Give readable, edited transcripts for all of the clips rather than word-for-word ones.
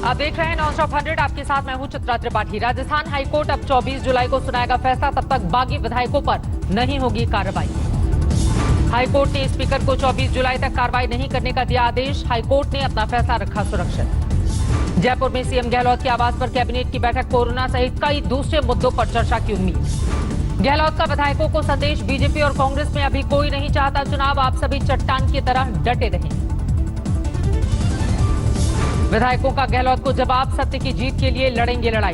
आप देख रहे हैं नॉनस्टॉप 100। आपके साथ मैं हूं चित्रा त्रिपाठी। राजस्थान हाईकोर्ट अब 24 जुलाई को सुनाएगा फैसला। तब तक बागी विधायकों पर नहीं होगी कार्रवाई। हाईकोर्ट ने स्पीकर को 24 जुलाई तक कार्रवाई नहीं करने का दिया आदेश। हाईकोर्ट ने अपना फैसला रखा सुरक्षित। जयपुर में सीएम गहलोत के आवास पर कैबिनेट की बैठक। कोरोना सहित कई दूसरे मुद्दों पर चर्चा की उम्मीद। गहलोत का विधायकों को संदेश। बीजेपी और कांग्रेस में अभी कोई नहीं चाहता चुनाव। आप सभी चट्टान की तरह डटे रहें। विधायकों का गहलोत को जवाब। सत्य की जीत के लिए लड़ेंगे लड़ाई।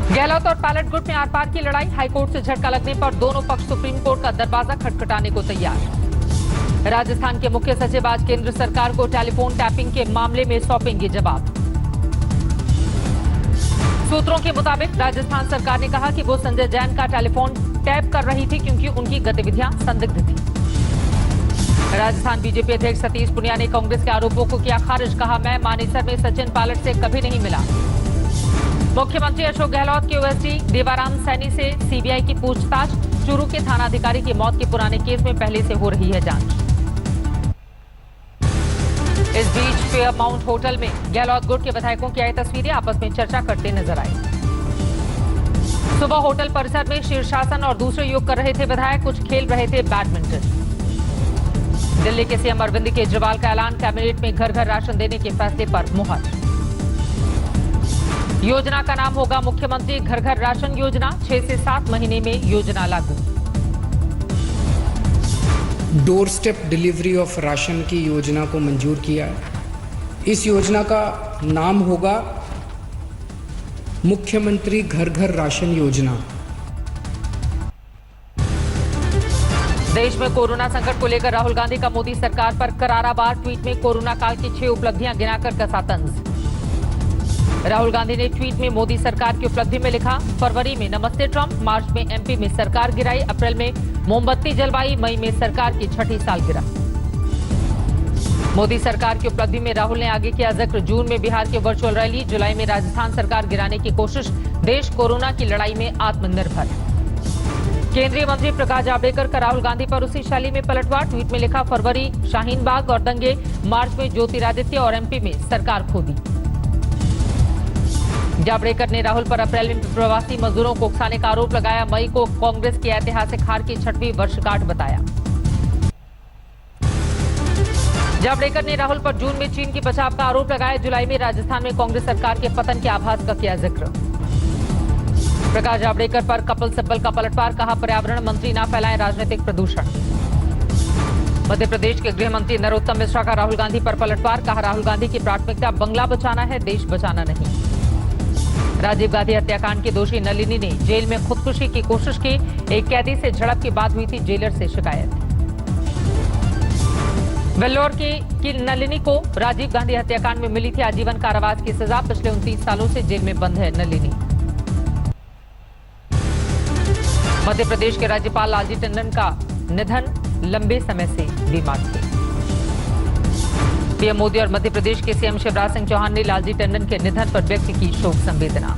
गहलोत और पैलेट गुट में आर पार की लड़ाई। हाईकोर्ट से झटका लगने पर दोनों पक्ष सुप्रीम कोर्ट का दरवाजा खटखटाने को तैयार। राजस्थान के मुख्य सचिव आज केंद्र सरकार को टेलीफोन टैपिंग के मामले में सौंपेंगे जवाब। सूत्रों के मुताबिक राजस्थान सरकार ने कहा कि वो संजय जैन का टेलीफोन टैप कर रही थी क्योंकि उनकी गतिविधियां संदिग्ध थी। राजस्थान बीजेपी अध्यक्ष सतीश पूनिया ने कांग्रेस के आरोपों को किया खारिज। कहा, मैं मानेसर में सचिन पायलट से कभी नहीं मिला। मुख्यमंत्री अशोक गहलोत के ओएसडी देवाराम सैनी से सीबीआई की पूछताछ। चूरू के थानाधिकारी की मौत के पुराने केस में पहले से हो रही है जांच। इस बीच फेयरमाउंट होटल में गहलोत गुट के विधायकों की आई तस्वीरें आपस में चर्चा करते नजर आए। सुबह होटल परिसर में शीर्षासन और दूसरे योग कर रहे थे विधायक। कुछ खेल रहे थे बैडमिंटन। दिल्ली के सीएम अरविंद केजरीवाल का ऐलान। कैबिनेट में घर घर राशन देने के फैसले पर मुहर। योजना का नाम होगा मुख्यमंत्री घर घर राशन योजना। 6 से 7 महीने में योजना लागू। Door step delivery of ration की योजना को मंजूर किया है। इस योजना का नाम होगा मुख्यमंत्री घर घर राशन योजना। देश में कोरोना संकट को लेकर राहुल गांधी का मोदी सरकार पर करारा वार। ट्वीट में कोरोना काल की 6 उपलब्धियां गिनाकर कसा तंज। राहुल गांधी ने ट्वीट में मोदी सरकार की उपलब्धि में लिखा, फरवरी में नमस्ते ट्रंप, मार्च में एमपी में सरकार गिराई, अप्रैल में मोमबत्ती जलवाई, मई में सरकार की 6ठी सालगिरह। मोदी सरकार की उपलब्धि में राहुल ने आगे किया जिक्र। जून में बिहार की वर्चुअल रैली, जुलाई में राजस्थान सरकार गिराने की कोशिश। देश कोरोना की लड़ाई में आत्मनिर्भर। केंद्रीय मंत्री प्रकाश जावड़ेकर का राहुल गांधी पर उसी शैली में पलटवार। ट्वीट में लिखा, फरवरी शाहीन बाग और दंगे, मार्च में ज्योतिरादित्य और एमपी में सरकार खो दी। जावड़ेकर ने राहुल पर अप्रैल में प्रवासी मजदूरों को उकसाने का आरोप लगाया। मई को कांग्रेस की ऐतिहासिक हार की 6वीं वर्षगांठ बताया। जावड़ेकर ने राहुल पर जून में चीन की बचाव का आरोप लगाया। जुलाई में राजस्थान में कांग्रेस सरकार के पतन के आभास का किया जिक्र। प्रकाश जावड़ेकर पर कपिल सिब्बल का पलटवार। कहा, पर्यावरण मंत्री ना फैलाएं राजनीतिक प्रदूषण। मध्य प्रदेश के गृह मंत्री नरोत्तम मिश्रा का राहुल गांधी पर पलटवार। कहा, राहुल गांधी की प्राथमिकता बंगला बचाना है, देश बचाना नहीं। राजीव गांधी हत्याकांड की दोषी नलिनी ने जेल में खुदकुशी की कोशिश की। एक कैदी से झड़प के बाद हुई थी जेलर से शिकायत। वेल्लोर की नलिनी को राजीव गांधी हत्याकांड में मिली थी आजीवन कारावास की सजा। पिछले 29 सालों से जेल में बंद है नलिनी। मध्य प्रदेश के राज्यपाल लालजी टंडन का निधन, लंबे समय से बीमार थे। पीएम मोदी और मध्य प्रदेश के सीएम शिवराज सिंह चौहान ने लालजी टंडन के निधन पर व्यक्त की शोक संवेदना।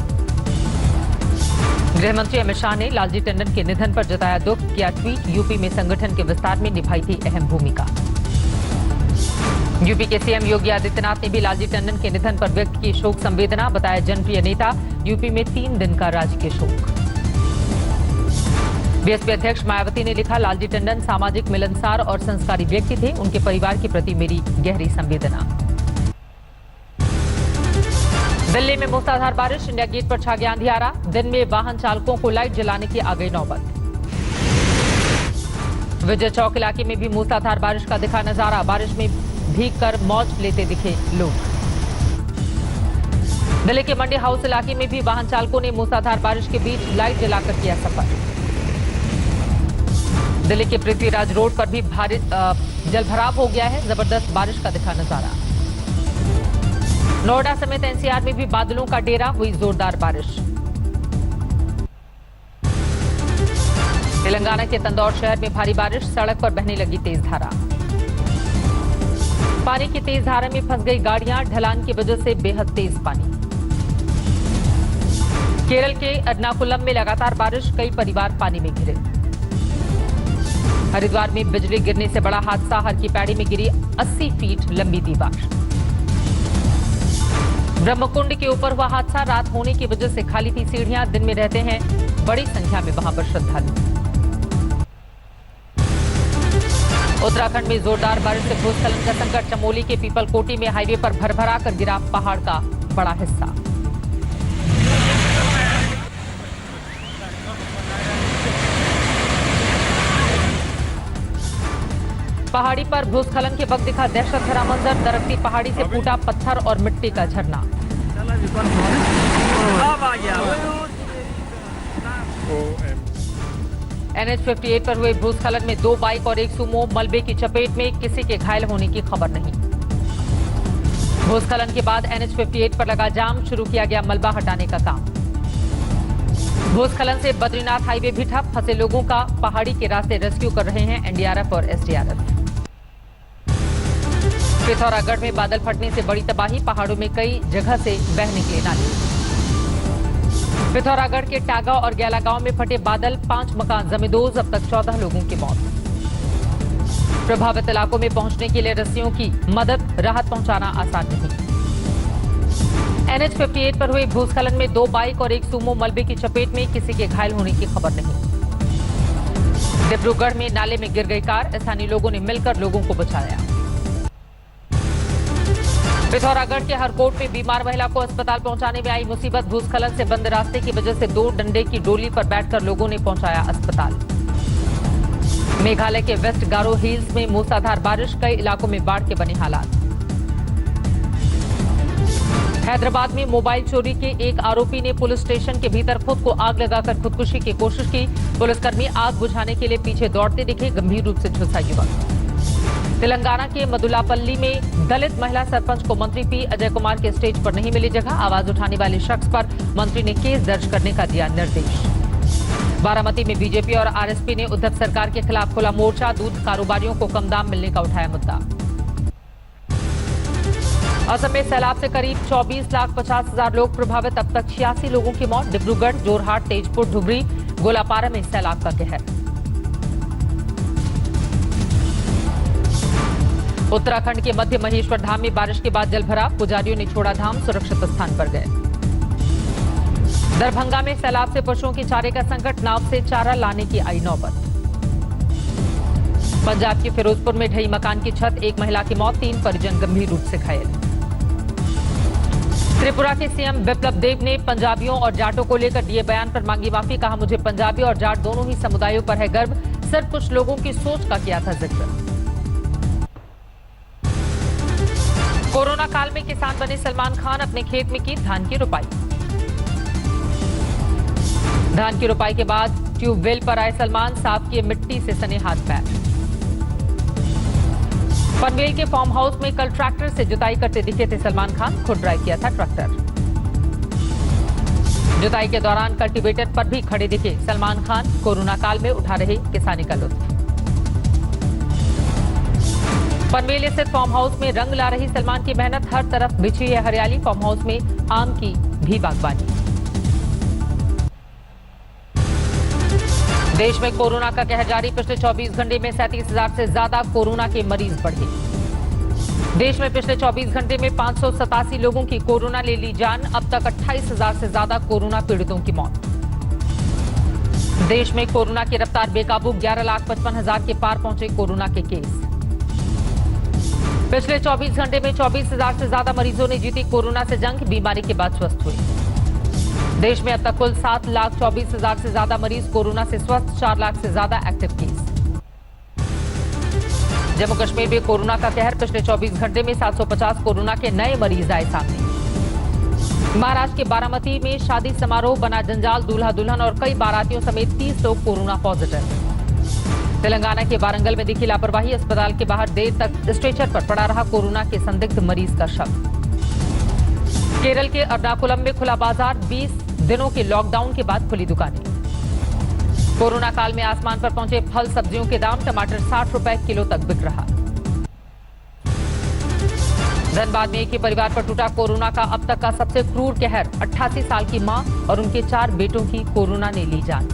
गृह मंत्री अमित शाह ने लालजी टंडन के निधन पर जताया दुख। किया ट्वीट, यूपी में संगठन के विस्तार में निभाई थी अहम भूमिका। यूपी के सीएम योगी आदित्यनाथ ने भी लालजी टंडन के निधन पर व्यक्त की शोक संवेदना। बताया, जनप्रिय नेता। यूपी में 3 दिन का राजकीय शोक। बीएसपी अध्यक्ष मायावती ने लिखा, लालजी टंडन सामाजिक, मिलनसार और संस्कारी व्यक्ति थे। उनके परिवार के प्रति मेरी गहरी संवेदना। दिल्ली में मूसलाधार बारिश, इंडिया गेट पर छा गया अंधियारा। दिन में वाहन चालकों को लाइट जलाने की आ गई नौबत। विजय चौक इलाके में भी मूसलाधार बारिश का दिखा नजारा। बारिश में भीगकर मौज लेते दिखे लोग। दिल्ली के मंडी हाउस इलाके में भी वाहन चालकों ने मूसलाधार बारिश के बीच लाइट जलाकर किया सफर। दिल्ली के पृथ्वीराज रोड पर भी भारी जलभराव हो गया है। जबरदस्त बारिश का दिखा नजारा। नोएडा समेत एनसीआर में भी बादलों का डेरा, हुई जोरदार बारिश। तेलंगाना के तंदौर शहर में भारी बारिश, सड़क पर बहने लगी तेज धारा। पानी की तेज धारा में फंस गई गाड़ियां, ढलान की वजह से बेहद तेज पानी। केरल के एर्नाकुलम में लगातार बारिश, कई परिवार पानी में घिरे। हरिद्वार में बिजली गिरने से बड़ा हादसा, हर की पैड़ी में गिरी 80 फीट लंबी दीवार। ब्रह्मकुंड के ऊपर हुआ हादसा, रात होने की वजह से खाली थी सीढ़ियां, दिन में रहते हैं बड़ी संख्या में वहां पर श्रद्धालु। उत्तराखंड में जोरदार बारिश से भूस्खलन का संकट, चमोली के पीपलकोटी में हाईवे पर भरभरा कर गिरा पहाड़ का बड़ा हिस्सा। पहाड़ी पर भूस्खलन के वक्त दिखा दहशत भरा मंजर, दरकती पहाड़ी से फूटा पत्थर और मिट्टी का झरना। NH 58 पर हुए भूस्खलन में 2 बाइक और 1 सुमो मलबे की चपेट में, किसी के घायल होने की खबर नहीं। भूस्खलन के बाद NH 58 पर लगा जाम, शुरू किया गया मलबा हटाने का काम। भूस्खलन से बद्रीनाथ हाईवे भी ठप, फंसे लोगों का पहाड़ी के रास्ते रेस्क्यू कर रहे हैं NDRF और SDRF। पिथौरागढ़ में बादल फटने से बड़ी तबाही, पहाड़ों में कई जगह से बह निकले नाले। पिथौरागढ़ के टागा और गैला गांव में फटे बादल, 5 मकान जमींदोज, अब तक 14 लोगों की मौत। प्रभावित इलाकों में पहुंचने के लिए रस्सियों की मदद, राहत पहुंचाना आसान नहीं। NH 58 पर हुए भूस्खलन में 2 बाइक और 1 सुमो मलबे की चपेट में, किसी के घायल होने की खबर नहीं। डिब्रूगढ़ में नाले में गिर गई कार, स्थानीय लोगों ने मिलकर लोगों को बचाया। पिथौरागढ़ के हरकोट में बीमार महिला को अस्पताल पहुंचाने में आई मुसीबत, भूस्खलन से बंद रास्ते की वजह से 2 डंडे की डोली पर बैठकर लोगों ने पहुंचाया अस्पताल। मेघालय के वेस्ट गारो हिल्स में मूसलाधार बारिश, कई इलाकों में बाढ़ के बने हालात। हैदराबाद में मोबाइल चोरी के एक आरोपी ने पुलिस स्टेशन के भीतर खुद को आग लगाकर खुदकुशी की कोशिश की। पुलिसकर्मी आग बुझाने के लिए पीछे दौड़ते दिखे, गंभीर रूप से झुलसा युवक। तेलंगाना के मदुलापल्ली में दलित महिला सरपंच को मंत्री पी अजय कुमार के स्टेज पर नहीं मिली जगह, आवाज उठाने वाले शख्स पर मंत्री ने केस दर्ज करने का दिया निर्देश। बारामती में बीजेपी और आरएसपी ने उद्धव सरकार के खिलाफ खोला मोर्चा, दूध कारोबारियों को कम दाम मिलने का उठाया मुद्दा। असम में सैलाब से करीब 24,50,000 लोग प्रभावित, अब तक 86 लोगों की मौत। डिब्रूगढ़, जोरहाट, तेजपुर, धुबरी, गोलापारा में सैलाब का कहर। उत्तराखंड के मध्य महेश्वर धाम में बारिश के बाद जलभराव, पुजारियों ने छोड़ा धाम, सुरक्षित स्थान पर गए। दरभंगा में सैलाब से पशुओं के चारे का संकट, नाव से चारा लाने की आई नौबत। पंजाब के फिरोजपुर में ढही मकान की छत, 1 महिला की मौत, 3 परिजन गंभीर रूप से घायल। त्रिपुरा के सीएम बिप्लब देब ने पंजाबियों और जाटों को लेकर दिए बयान पर मांगी माफी, कहा मुझे पंजाबी और जाट दोनों ही समुदायों पर है गर्व, सिर्फ कुछ लोगों की सोच का किया था जिक्र। कोरोना काल में किसान बने सलमान खान, अपने खेत में की धान की रोपाई। धान की रोपाई के बाद ट्यूबवेल पर आए सलमान, साफ किए मिट्टी से सने हाथ पैर। पनवेल के फार्म हाउस में कल ट्रैक्टर से जुताई करते दिखे थे सलमान खान, खुद ड्राइव किया था ट्रैक्टर। जुताई के दौरान कल्टीवेटर पर भी खड़े दिखे सलमान खान, कोरोना काल में उठा रहे किसानी का लुत्फ। पनवेल स्थित फार्म हाउस में रंग ला रही सलमान की मेहनत, हर तरफ बिछी है हरियाली, फार्म हाउस में आम की भी बागवानी। देश में कोरोना का कहर जारी, पिछले 24 घंटे में 37,000 से ज्यादा कोरोना के मरीज बढ़े। देश में पिछले 24 घंटे में 587 लोगों की कोरोना ले ली जान, अब तक 28,000 से ज्यादा कोरोना पीड़ितों की मौत। देश में कोरोना की रफ्तार बेकाबू, 11,55,000 के पार पहुंचे कोरोना के केस। पिछले 24 घंटे में 24,000 से ज्यादा मरीजों ने जीती कोरोना से जंग, बीमारी के बाद स्वस्थ हुए। देश में अब तक कुल 7,24,000 से ज्यादा मरीज कोरोना से स्वस्थ, 4 लाख से ज्यादा एक्टिव केस। जम्मू कश्मीर में कोरोना का कहर, पिछले 24 घंटे में 750 कोरोना के नए मरीज आए सामने। महाराष्ट्र के बारामती में शादी समारोह बना जंजाल, दूल्हा दुल्हन और कई बारातियों समेत 30 लोग कोरोना पॉजिटिव। तेलंगाना के वारंगल में दिखी लापरवाही, अस्पताल के बाहर देर तक स्ट्रेचर पर पड़ा रहा कोरोना के संदिग्ध मरीज का शव। केरल के एर्नाकुलम में खुला बाजार, 20 दिनों के लॉकडाउन के बाद खुली दुकानें। कोरोना काल में आसमान पर पहुंचे फल सब्जियों के दाम, टमाटर 60 रुपए किलो तक बिक रहा। धनबाद में एक ही परिवार पर टूटा कोरोना का अब तक का सबसे क्रूर कहर, 88 साल की मां और उनके 4 बेटों की कोरोना ने ली जान।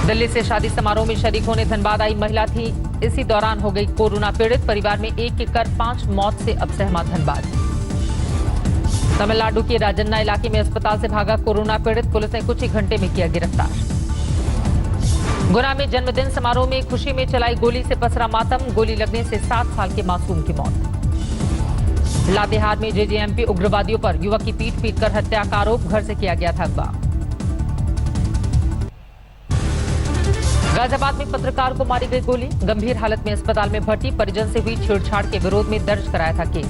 दिल्ली से शादी समारोह में शरीक होने धनबाद आई महिला थी, इसी दौरान हो गई कोरोना पीड़ित। परिवार में एक एक कर 5 मौत से अब सहमा धनबाद। तमिलनाडु के राजन्ना इलाके में अस्पताल से भागा कोरोना पीड़ित, पुलिस ने कुछ ही घंटे में किया गिरफ्तार। गुना में जन्मदिन समारोह में खुशी में चलाई गोली से पसरा मातम, गोली लगने से 7 साल के मासूम की मौत। लातेहार में जेजेएमपी उग्रवादियों पर युवक की पीट पीटकर हत्या का आरोप, घर से किया गया था अगवा। गाजियाबाद में पत्रकार को मारी गई गोली, गंभीर हालत में अस्पताल में भर्ती, परिजन से हुई छेड़छाड़ के विरोध में दर्ज कराया था केस।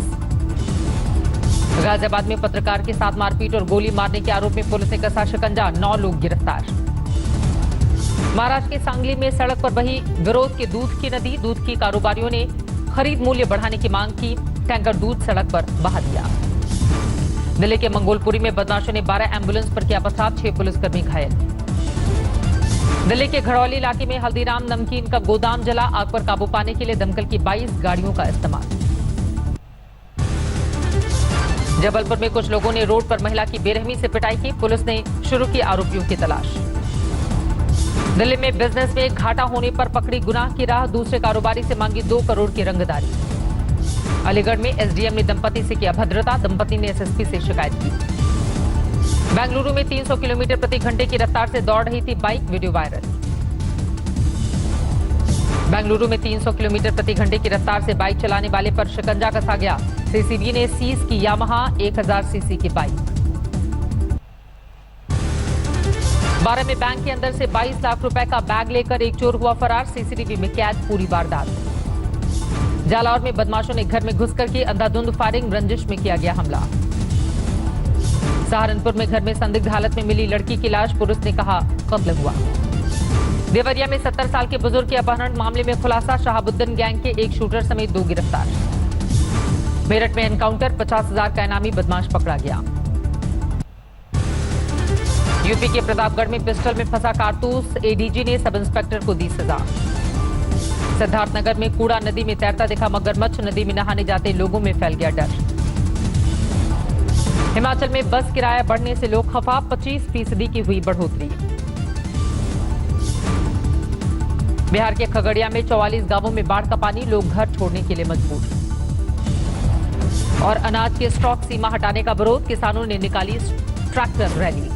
गाजियाबाद में पत्रकार के साथ मारपीट और गोली मारने के आरोप में पुलिस ने कसा शिकंजा, 9 लोग गिरफ्तार। महाराष्ट्र के सांगली में सड़क पर बही विरोध के दूध की नदी, दूध की कारोबारियों ने खरीद मूल्य बढ़ाने की मांग की, टैंकर दूध सड़क पर बहा दिया। दिल्ली के मंगोलपुरी में बदमाशों ने 12 एम्बुलेंस पर किया पथराव, 6 पुलिसकर्मी घायल। दिल्ली के घड़ौली इलाके में हल्दीराम नमकीन का गोदाम जला, आग पर काबू पाने के लिए दमकल की 22 गाड़ियों का इस्तेमाल। जबलपुर में कुछ लोगों ने रोड पर महिला की बेरहमी से पिटाई की, पुलिस ने शुरू की आरोपियों की तलाश। दिल्ली में बिजनेस में घाटा होने पर पकड़ी गुनाह की राह, दूसरे कारोबारी से मांगी 2 करोड़ की रंगदारी। अलीगढ़ में एसडीएम ने दंपति से किया भद्रता, दंपति ने एसएसपी से शिकायत की। बेंगलुरु में 300 किलोमीटर प्रति घंटे की रफ्तार से दौड़ रही थी बाइक, वीडियो वायरल। बेंगलुरु में 300 किलोमीटर प्रति घंटे की रफ्तार से बाइक चलाने वाले पर शिकंजा कसा गया, सीसीबी ने सीज की यामाहा 1000 सीसी की बाइक। 12 में बैंक के अंदर से 22 लाख रुपए का बैग लेकर एक चोर हुआ फरार, सीसीटीवी में कैद पूरी वारदात। जालौर में बदमाशों ने घर में घुसकर की अंधाधुंध फायरिंग, रंजिश में किया गया हमला। सहारनपुर में घर में संदिग्ध हालत में मिली लड़की की लाश, पुलिस ने कहा कत्ल हुआ। देवरिया में 70 साल के बुजुर्ग के अपहरण मामले में खुलासा, शहाबुद्दीन गैंग के एक शूटर समेत 2 गिरफ्तार। मेरठ में एनकाउंटर, 50,000 का इनामी बदमाश पकड़ा गया। यूपी के प्रतापगढ़ में पिस्टल में फंसा कारतूस, एडीजी ने सब इंस्पेक्टर को दी सजा। सिद्धार्थनगर में कूड़ा नदी में तैरता दिखा मगरमच्छ, नदी में नहाने जाते लोगों में फैल गया डर। हिमाचल में बस किराया बढ़ने से लोग खफा, 25% की हुई बढ़ोतरी। बिहार के खगड़िया में 44 गांवों में बाढ़ का पानी, लोग घर छोड़ने के लिए मजबूर। और अनाज के स्टॉक सीमा हटाने का विरोध, किसानों ने निकाली ट्रैक्टर रैली।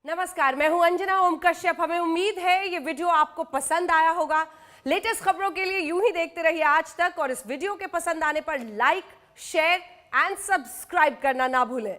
नमस्कार, मैं हूं अंजना ओम कश्यप। हमें उम्मीद है ये वीडियो आपको पसंद आया होगा। लेटेस्ट खबरों के लिए यूं ही देखते रहिए आज तक, और इस वीडियो के पसंद आने पर लाइक, शेयर एंड सब्सक्राइब करना ना भूलें।